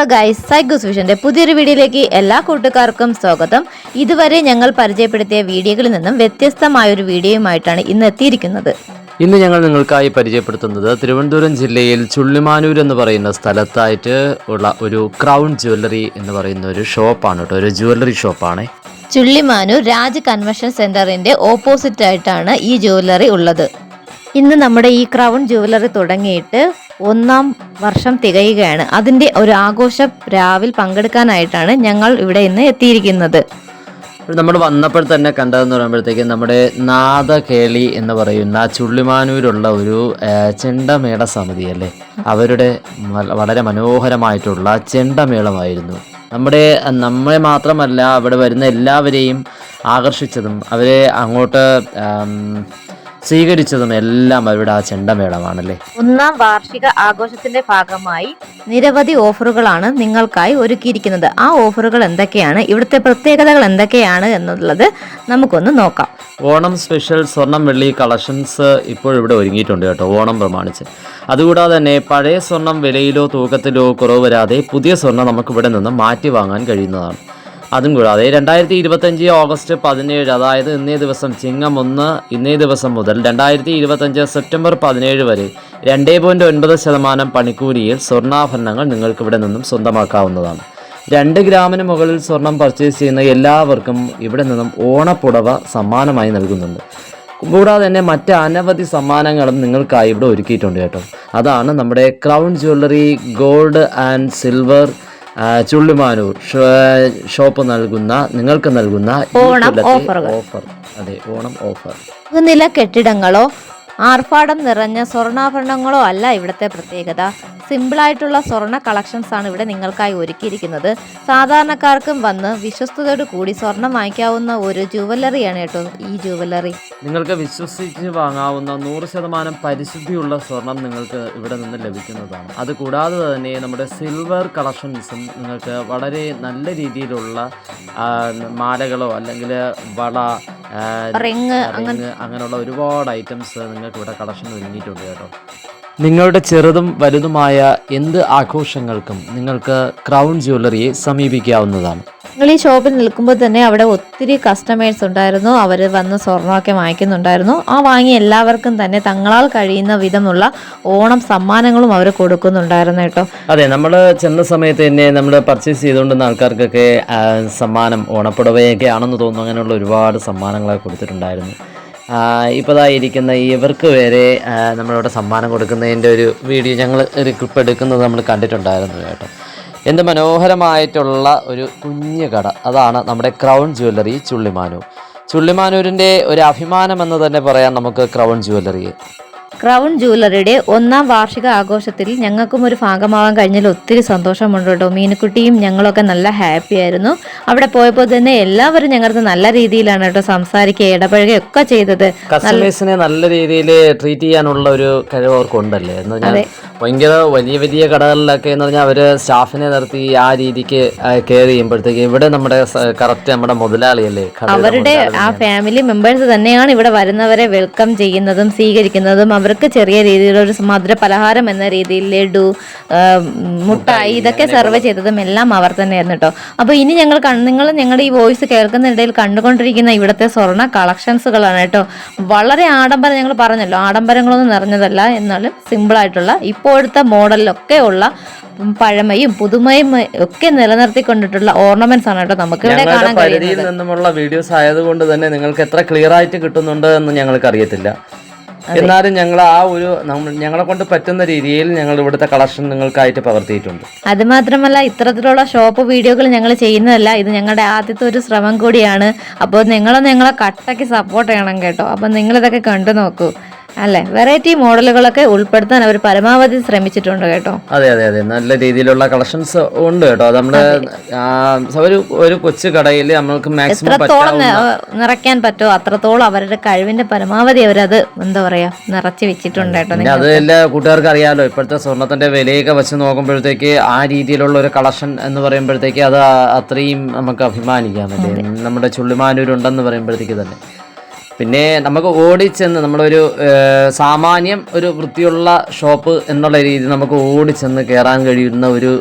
Hello guys, സൈഗോസ് വിഷന്റെ പുതിയൊരു വീഡിയോയിലേക്ക് എല്ലാ കൂട്ടുകാർക്കും സ്വാഗതം. ഇതുവരെ ഞങ്ങൾ പരിചയപ്പെടുത്തിയ വീഡിയോകളിൽ നിന്നും വ്യത്യസ്തമായൊരു വീഡിയോയുമായിട്ടാണ് ഇന്ന് എത്തിയിരിക്കുന്നത്. ഇന്ന് ഞങ്ങൾ നിങ്ങൾക്കായി പരിചയപ്പെടുത്തുന്നത് തിരുവനന്തപുരം ജില്ലയിൽ ചുള്ളിമാനൂർ എന്ന് പറയുന്ന സ്ഥലത്തായിട്ട് ഉള്ള ഒരു ക്രൗൺ ജ്വല്ലറി എന്ന് പറയുന്ന ഒരു ഷോപ്പാണ് കേട്ടോ, ഒരു ജ്വല്ലറി ഷോപ്പാണ്. ചുള്ളിമാനൂർ രാജ് കൺവെൻഷൻ സെന്ററിന്റെ ഓപ്പോസിറ്റ് ആയിട്ടാണ് ഈ ജ്വല്ലറി ഉള്ളത്. ഇന്ന് നമ്മുടെ ഈ ക്രൗൺ ജ്വല്ലറി തുടങ്ങിയിട്ട് 1-ാം വർഷം തികയുകയാണ്. അതിന്റെ ഒരു ആഘോഷം രാവിൽ പങ്കെടുക്കാനായിട്ടാണ് ഞങ്ങൾ ഇവിടെ ഇന്ന് എത്തിയിരിക്കുന്നത്. നമ്മൾ വന്നപ്പോൾ തന്നെ കണ്ടതെന്ന് പറയുമ്പോഴത്തേക്കും നമ്മുടെ നാദകേളി എന്ന് പറയുന്ന ചുള്ളിമാനൂരുള്ള ഒരു ചെണ്ടമേള സമിതി അല്ലേ, അവരുടെ വളരെ മനോഹരമായിട്ടുള്ള ചെണ്ടമേളമായിരുന്നു. നമ്മളെ മാത്രമല്ല അവിടെ വരുന്ന എല്ലാവരെയും ആകർഷിച്ചതും അവരെ അങ്ങോട്ട് സ്വീകരിച്ചതും എല്ലാം അവരുടെ ആ ചെണ്ടമേളമാണല്ലേ. 1-ാം വാർഷിക ആഘോഷത്തിന്റെ ഭാഗമായി നിരവധി ഓഫറുകളാണ് നിങ്ങൾക്കായി ഒരുക്കിയിരിക്കുന്നത്. ആ ഓഫറുകൾ എന്തൊക്കെയാണ്, ഇവിടുത്തെ പ്രത്യേകതകൾ എന്തൊക്കെയാണ് എന്നുള്ളത് നമുക്കൊന്ന് നോക്കാം. ഓണം സ്പെഷ്യൽ സ്വർണം വെള്ളി കളക്ഷൻസ് ഇപ്പോൾ ഇവിടെ ഒരുങ്ങിയിട്ടുണ്ട് കേട്ടോ, ഓണം പ്രമാണിച്ച്. അതുകൂടാതെ തന്നെ പഴയ സ്വർണം വിലയിലോ തൂക്കത്തിലോ കുറവ് വരാതെ പുതിയ സ്വർണം നമുക്കിവിടെ നിന്ന് മാറ്റി വാങ്ങാൻ കഴിയുന്നതാണ്. അതും കൂടാതെ 2025 ഓഗസ്റ്റ് 17, അതായത് ഇന്നേ ദിവസം ചിങ്ങം 1 ഇന്നേ ദിവസം മുതൽ 2025 സെപ്റ്റംബർ 17 വരെ 2.9% പണിക്കൂലിയിൽ സ്വർണ്ണാഭരണങ്ങൾ നിങ്ങൾക്ക് ഇവിടെ നിന്നും സ്വന്തമാക്കാവുന്നതാണ്. 2 ഗ്രാമിന് മുകളിൽ സ്വർണം പർച്ചേസ് ചെയ്യുന്ന എല്ലാവർക്കും ഇവിടെ നിന്നും ഓണപ്പുടവ സമ്മാനമായി നൽകുന്നുണ്ട്. കൂടാതെ തന്നെ മറ്റ് അനവധി സമ്മാനങ്ങളും നിങ്ങൾക്കായി ഇവിടെ ഒരുക്കിയിട്ടുണ്ട് കേട്ടോ. അതാണ് നമ്മുടെ crown jewellery gold and silver Chullimanoor shop നിങ്ങൾക്ക് നൽകുന്ന ഓണം ഓഫർ. അതെ, ഓണം ഓഫർ. നില കെട്ടിടങ്ങളോ ആർഭാടം നിറഞ്ഞ സ്വർണ്ണാഭരണങ്ങളോ അല്ല ഇവിടുത്തെ പ്രത്യേകത. സിമ്പിളായിട്ടുള്ള സ്വർണ്ണ കളക്ഷൻസ് ആണ് ഇവിടെ നിങ്ങൾക്കായി ഒരുക്കിയിരിക്കുന്നത്. സാധാരണക്കാർക്കും വന്ന് വിശ്വസ്തയോട് കൂടി സ്വർണം വാങ്ങിക്കാവുന്ന ഒരു ജുവല്ലറിയാണ് കേട്ടോ ഈ ജുവല്ലറി. നിങ്ങൾക്ക് വിശ്വസിച്ച് വാങ്ങാവുന്ന 100% പരിശുദ്ധിയുള്ള സ്വർണം നിങ്ങൾക്ക് ഇവിടെ നിന്ന് ലഭിക്കുന്നതാണ്. അതുകൂടാതെ തന്നെ നമ്മുടെ സിൽവർ കളക്ഷൻസും നിങ്ങൾക്ക് വളരെ നല്ല രീതിയിലുള്ള മാലകളോ അല്ലെങ്കിൽ വള, റിങ് അങ്ങനെയുള്ള ഒരുപാട് ഐറ്റംസ് നിങ്ങൾക്ക് ഇവിടെ കളക്ഷൻ ഒരുങ്ങിയിട്ടുണ്ട് കേട്ടോ. നിങ്ങളുടെ ചെറുതും വലുതുമായ എന്ത് ആഘോഷങ്ങൾക്കും നിങ്ങൾക്ക് ക്രൗൺ ജ്വല്ലറിയെ സമീപിക്കാവുന്നതാണ്. നിങ്ങൾ ഈ ഷോപ്പിൽ നിൽക്കുമ്പോൾ തന്നെ അവിടെ ഒത്തിരി കസ്റ്റമേഴ്സ് ഉണ്ടായിരുന്നു. അവർ വന്ന് സ്വർണ്ണമൊക്കെ വാങ്ങിക്കുന്നുണ്ടായിരുന്നു. ആ വാങ്ങി എല്ലാവർക്കും തന്നെ തങ്ങളാൽ കഴിയുന്ന വിധമുള്ള ഓണം സമ്മാനങ്ങളും അവർ കൊടുക്കുന്നുണ്ടായിരുന്നു കേട്ടോ. അതെ, നമ്മൾ ചെന്ന സമയത്ത് തന്നെ നമ്മൾ പർച്ചേസ് ചെയ്തുകൊണ്ടിരുന്ന ആൾക്കാർക്കൊക്കെ സമ്മാനം ഓണപ്പുടവയൊക്കെ ആണെന്ന് തോന്നുന്നു, അങ്ങനെയുള്ള ഒരുപാട് സമ്മാനങ്ങളൊക്കെ കൊടുത്തിട്ടുണ്ടായിരുന്നു. ഇപ്പോൾ ഇരിക്കുന്ന ഇവർക്ക് വരെ നമ്മളിവിടെ സമ്മാനം കൊടുക്കുന്നതിൻ്റെ ഒരു വീഡിയോ ഞങ്ങൾ ഒരു ക്ലിപ്പ് എടുക്കുന്നത് നമ്മൾ കണ്ടിട്ടുണ്ടായിരുന്നു കേട്ടോ. എന്ത് മനോഹരമായിട്ടുള്ള ഒരു കുഞ്ഞു കട, അതാണ് നമ്മുടെ ക്രൗൺ ജ്വല്ലറി ചുള്ളിമാനൂർ. ചുള്ളിമാനൂരിൻ്റെ ഒരു അഭിമാനം എന്ന് തന്നെ പറയാം നമുക്ക് ക്രൗൺ ജ്വല്ലറിയെ. ക്രൗൺ ജ്വല്ലറിയുടെ 1-ാം വാർഷിക ആഘോഷത്തിൽ ഞങ്ങൾക്കും ഒരു ഭാഗമാവാൻ കഴിഞ്ഞാൽ ഒത്തിരി സന്തോഷമുണ്ട് കേട്ടോ. മീനുക്കുട്ടിയും ഞങ്ങളൊക്കെ നല്ല ഹാപ്പി ആയിരുന്നു. അവിടെ പോയപ്പോൾ തന്നെ എല്ലാവരും ഞങ്ങൾക്ക് നല്ല രീതിയിലാണ് കേട്ടോ സംസാരിക്കുക, ഇടപഴകുക ഒക്കെ ചെയ്തത്. കസ്റ്റമേഴ്സിനെ നല്ല രീതിയിൽ ട്രീറ്റ് ചെയ്യാനുള്ള ഒരു കഴിവ് അവർക്കുണ്ടല്ലേ എന്ന് പറഞ്ഞാൽ ഭയങ്കര വലിയ വലിയ കടകളിലൊക്കെ എന്ന് പറഞ്ഞാൽ അവർ സ്റ്റാഫിനെ നിർത്തി ആ രീതിക്ക് കെയർ ചെയ്യുമ്പോഴത്തേക്ക് ഇവിടെ നമ്മുടെ കറക്റ്റ് നമ്മുടെ മുതലാളിയല്ലേ, അവരുടെ ആ ഫാമിലി മെമ്പേഴ്സ് തന്നെയാണ് ഇവിടെ വരുന്നവരെ വെൽക്കം ചെയ്യുന്നതും സ്വീകരിക്കുന്നതും. അവർക്ക് ചെറിയ രീതിയിലൊരു മധുര പലഹാരം എന്ന രീതിയിൽ ലഡു, മുട്ടായി ഇതൊക്കെ സെർവ് ചെയ്തതും എല്ലാം അവർ തന്നെയായിരുന്നു കേട്ടോ. അപ്പോൾ ഇനി നിങ്ങൾ ഞങ്ങളുടെ ഈ വോയിസ് കേൾക്കുന്നിടയിൽ കണ്ടുകൊണ്ടിരിക്കുന്ന ഇവിടുത്തെ സ്വർണ്ണ കളക്ഷൻസുകളാണ് കേട്ടോ. വളരെ ആഡംബരം, ഞങ്ങൾ പറഞ്ഞല്ലോ ആഡംബരങ്ങളൊന്നും നിറഞ്ഞതല്ല, എന്നാലും സിമ്പിളായിട്ടുള്ള ഇപ്പോഴത്തെ മോഡലിലൊക്കെ ഉള്ള പഴമയും പുതുമയും ഒക്കെ നിലനിർത്തിക്കൊണ്ടിട്ടുള്ള ഓർണമെന്റ്സ് ആണ് കേട്ടോ നമുക്ക് ഇവിടെ കാണാൻ കഴിയുന്നത്. നിന്നുമുള്ള വീഡിയോസ് ആയതുകൊണ്ട് തന്നെ നിങ്ങൾക്ക് എത്ര ക്ലിയർ ആയിട്ട് കിട്ടുന്നുണ്ട് എന്ന് ഞങ്ങൾക്ക് അറിയത്തില്ല. എന്നാലും ഞങ്ങൾ ഞങ്ങളെ കൊണ്ട് പറ്റുന്ന രീതിയിൽ ഞങ്ങൾ ഇവിടുത്തെ കളക്ഷൻ നിങ്ങൾക്കായിട്ട് പകർത്തിയിട്ടുണ്ട്. അത് മാത്രമല്ല ഇത്തരത്തിലുള്ള ഷോപ്പ് വീഡിയോകൾ ഞങ്ങൾ ചെയ്യുന്നതല്ല, ഇത് ഞങ്ങളുടെ ആദ്യത്തെ ഒരു ശ്രമം കൂടിയാണ്. അപ്പോൾ ഞങ്ങളെ കട്ടയ്ക്ക് സപ്പോർട്ട് ചെയ്യണം കേട്ടോ. അപ്പം നിങ്ങളിതൊക്കെ കണ്ടു നോക്കൂ അല്ലേ. വെറൈറ്റി മോഡലുകളൊക്കെ ഉൾപ്പെടുത്താൻ അവർ പരമാവധി ശ്രമിച്ചിട്ടുണ്ട് കേട്ടോ. അതെ അതെ അതെ, നല്ല രീതിയിലുള്ള കളക്ഷൻസ് ഉണ്ട് കേട്ടോ. നമ്മുടെ ഒരു കൊച്ചു കടയിൽ നമ്മൾക്ക് എത്രത്തോളം നിറയ്ക്കാൻ പറ്റുമോ അത്രത്തോളം അവരുടെ കഴിവിന്റെ പരമാവധി അവരത് എന്താ പറയാ നിറച്ച് വെച്ചിട്ടുണ്ട് കേട്ടോ. അത് എല്ലാ കൂട്ടുകാർക്ക് അറിയാലോ, ഇപ്പോഴത്തെ സ്വർണത്തിന്റെ വിലയൊക്കെ വെച്ച് നോക്കുമ്പോഴത്തേക്ക് ആ രീതിയിലുള്ള ഒരു കളക്ഷൻ എന്ന് പറയുമ്പോഴത്തേക്ക് അത് അത്രയും നമുക്ക് അഭിമാനിക്കാൻ പറ്റും. നമ്മുടെ ചുള്ളിമാനൂരുണ്ടെന്ന് പറയുമ്പോഴത്തേക്ക് തന്നെ പിന്നെ നമുക്ക് ഓടിച്ചെന്ന് നമ്മളൊരു സാമാന്യം ഒരു വൃത്തിയുള്ള ഷോപ്പ് എന്നുള്ള രീതിയിൽ നമുക്ക് ഓടിച്ചെന്ന് കയറാൻ കഴിയുന്ന ഒരു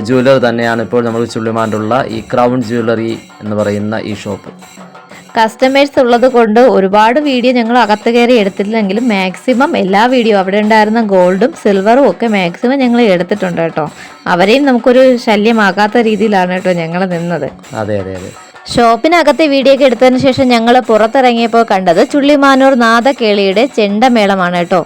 ജ്വല്ലറി തന്നെയാണ് ഇപ്പോൾ നമ്മൾ ചുള്ളിമാനുള്ള ഈ ക്രൗൺ ജ്വല്ലറി എന്ന് പറയുന്ന ഈ ഷോപ്പ്. കസ്റ്റമേഴ്സ് ഉള്ളത് കൊണ്ട് ഒരുപാട് വീഡിയോ ഞങ്ങൾ അകത്ത് കയറി എടുത്തില്ലെങ്കിലും മാക്സിമം എല്ലാ വീഡിയോ അവിടെ ഉണ്ടായിരുന്ന ഗോൾഡും സിൽവറും ഒക്കെ മാക്സിമം ഞങ്ങൾ എടുത്തിട്ടുണ്ട് കേട്ടോ. അവരെയും നമുക്കൊരു ശല്യമാകാത്ത രീതിയിലാണ് കേട്ടോ ഞങ്ങൾ നിന്നത്. അതെ അതെ അതെ. ഷോപ്പിനകത്തെ വീഡിയോ ഒക്കെ എടുത്തതിന് ശേഷം ഞങ്ങൾ പുറത്തിറങ്ങിയപ്പോൾ കണ്ടത് ചുള്ളിമാനൂർ നാദക്കേളിയുടെ ചെണ്ടമേളമാണ് കേട്ടോ.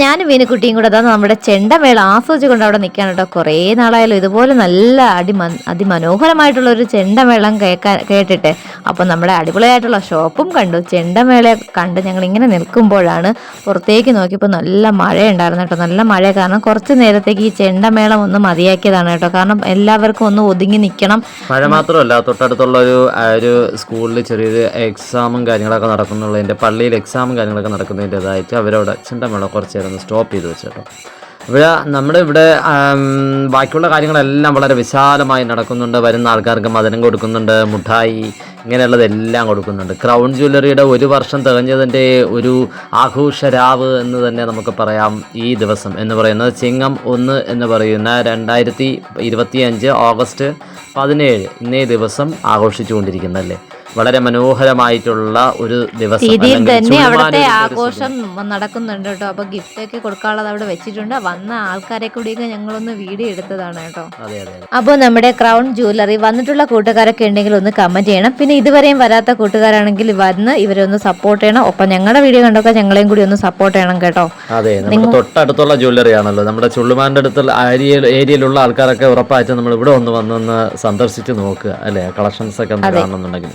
ഞാനും മീനുക്കുട്ടിയും കൂടെ അതാണ് നമ്മുടെ ചെണ്ടമേള ആസ്വദിച്ചുകൊണ്ട് അവിടെ നിൽക്കാൻ കേട്ടോ. കുറേ നാളായാലും ഇതുപോലെ നല്ല അതിമനോഹരമായിട്ടുള്ള ഒരു ചെണ്ടമേളം കേട്ടിട്ട്. അപ്പോൾ നമ്മുടെ അടിപൊളിയായിട്ടുള്ള ഷോപ്പും കണ്ടു, ചെണ്ടമേള കണ്ട് ഞങ്ങൾ ഇങ്ങനെ നിൽക്കുമ്പോഴാണ് പുറത്തേക്ക് നോക്കിയപ്പോൾ നല്ല മഴ ഉണ്ടായിരുന്നു കേട്ടോ. നല്ല മഴ കാരണം കുറച്ച് നേരത്തേക്ക് ഈ ചെണ്ടമേളം ഒന്ന് മതിയാക്കിയതാണ് കേട്ടോ. കാരണം എല്ലാവർക്കും ഒന്ന് ഒതുങ്ങി നിൽക്കണം. മഴ മാത്രമല്ല, തൊട്ടടുത്തുള്ള ഒരു സ്കൂളിൽ ചെറിയൊരു എക്സാമും കാര്യങ്ങളൊക്കെ നടക്കുന്നുള്ളതിൻ്റെ, പള്ളിയിൽ എക്സാമും കാര്യങ്ങളൊക്കെ നടക്കുന്നതിൻ്റെതായിട്ട് അവരവിടെ ചെണ്ടമേള കുറച്ച് നേരം സ്റ്റോപ്പ് ചെയ്ത് വെച്ചേട്ടോ. അപ്പോൾ നമ്മുടെ ഇവിടെ ബാക്കിയുള്ള കാര്യങ്ങളെല്ലാം വളരെ വിശാലമായി നടക്കുന്നുണ്ട്. വരുന്ന ആൾക്കാർക്ക് മധുരം കൊടുക്കുന്നുണ്ട്, മുഠായി ഇങ്ങനെയുള്ളതെല്ലാം കൊടുക്കുന്നുണ്ട്. ക്രൗൺ ജ്വല്ലറിയുടെ 1 വർഷം തികഞ്ഞതിൻ്റെ ഒരു ആഘോഷരാവ് എന്ന് തന്നെ നമുക്ക് പറയാം. ഈ ദിവസം എന്ന് പറയുന്നത് ചിങ്ങം 1 എന്ന് പറയുന്ന 2025 ഓഗസ്റ്റ് 17 ഇന്നേ ദിവസം ആഘോഷിച്ചുകൊണ്ടിരിക്കുന്നല്ലേ. വളരെ മനോഹരമായിട്ടുള്ള ഒരു ദിവസം തന്നെ അവിടുത്തെ ആഘോഷം നടക്കുന്നുണ്ട് കേട്ടോ. അപ്പൊ ഗിഫ്റ്റ് ഒക്കെ കൊടുക്കാനുള്ളത് അവിടെ വെച്ചിട്ടുണ്ട്. വന്ന ആൾക്കാരെ കൂടിയൊക്കെ ഞങ്ങളൊന്ന് വീഡിയോ എടുത്തതാണ് കേട്ടോ. അപ്പോൾ നമ്മുടെ ക്രൗൺ ജ്വല്ലറി വന്നിട്ടുള്ള കൂട്ടുകാരൊക്കെ ഉണ്ടെങ്കിൽ ഒന്ന് കമന്റ് ചെയ്യണം. പിന്നെ ഇതുവരെയും വരാത്ത കൂട്ടുകാരാണെങ്കിൽ വന്ന് ഇവരെ ഒന്ന് സപ്പോർട്ട് ചെയ്യണം. ഒപ്പം ഞങ്ങളുടെ വീഡിയോ കണ്ടൊക്കെ ഞങ്ങളെയും കൂടി ഒന്ന് സപ്പോർട്ട് ചെയ്യണം കേട്ടോ. അതെ, നമ്മുടെ തൊട്ടടുത്തുള്ള ജ്വല്ലറി ആണല്ലോ. നമ്മുടെ ചുള്ളുമാന്റെ അടുത്തുള്ള ഏരിയയിലുള്ള ആൾക്കാരൊക്കെ ഉറപ്പായിട്ടും നമ്മൾ ഇവിടെ വന്നൊന്ന് സന്ദർശിച്ച് നോക്കുക അല്ലേ, കളക്ഷൻസ് ഒക്കെ കാണുന്നുണ്ടെങ്കിൽ.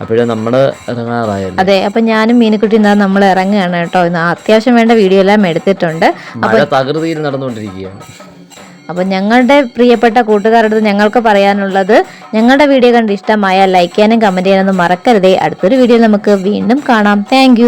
അപ്പോഴേ നമ്മൾ ഇറങ്ങാറായല്ലോ. അതെ, അപ്പൊ ഞാനും മീനുക്കുട്ടി നമ്മൾ ഇറങ്ങുകയാണ് കേട്ടോ. ഇന്ന് അത്യാവശ്യം വേണ്ട വീഡിയോ എല്ലാം എടുത്തിട്ടുണ്ട്. മഴ തകൃതിയിൽ നടന്നുകൊണ്ടിരിക്കുകയാണ്. അപ്പോൾ ഞങ്ങളുടെ പ്രിയപ്പെട്ട കൂട്ടുകാരുടെ ഞങ്ങൾക്ക് പറയാനുള്ളത്, ഞങ്ങളുടെ വീഡിയോ കണ്ട് ഇഷ്ടമായ ലൈക്ക് ചെയ്യാനും കമന്റ് ചെയ്യാനൊന്നും മറക്കരുതേ. അടുത്തൊരു വീഡിയോ നമുക്ക് വീണ്ടും കാണാം. താങ്ക്